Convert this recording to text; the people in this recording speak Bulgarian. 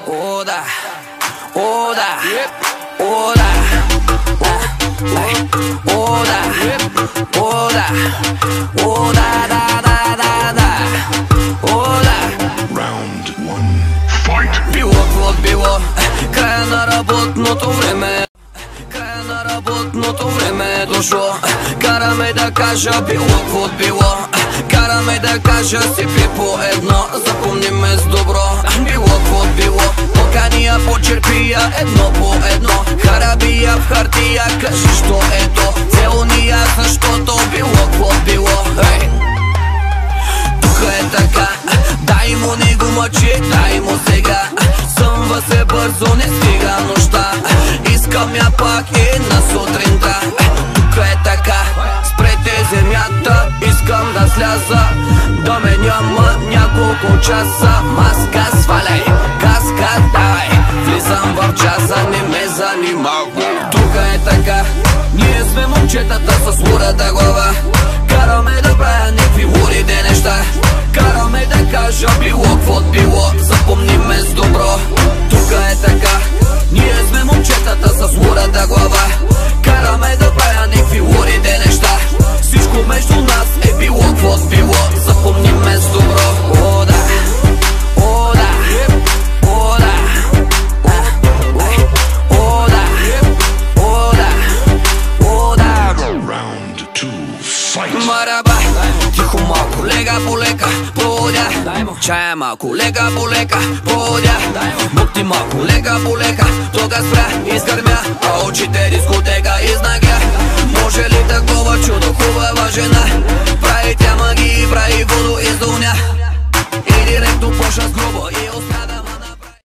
О, да, о, да, о, да, о, да, о, да, о, да, да, о, да. Round 1, fight! Било какво било, края на работното време. Края на работното време е дошло. Караме да кажа било какво било. Караме да кажа си по едно. Запомниме с добро. Било какво било. Покания по черпия едно по едно. Харабия в хартия, кажи що е то. Цел ния защото било какво било. Тук е така, дай му не го мъчи, дай му сега. Съмва се бързо, не стига нощта. Искам я пак и на сутринта. Тук е така, спрете земята. Искам да сляза, да ме няма няколко часа. Маска сваляй, каска давай. Влизам в часа, не ме занимавай. Тук е така, ние сме момчетата с лудата глава. Караме да правя някакви лудите неща. Караме да кажа било какво било. Запомниме с добро. Тук е така, ние сме момчетата с лудата глава. Караме да правя някакви лудите неща. Всичко между нас е било какво било. Запомниме с добро. О, да, о, да, о, да, о, да, о, да, о, да. Round 2, fight! Мараба, тихо малко, лека по лека, подя. Чая малко, лека по лека, подя. Букти малко, лека по лека, тога спря, изгърмя, а очите дискотека изнагля. Може ли такова чудо, хубава жена? Прави тя магии, прави воду из доня. Иди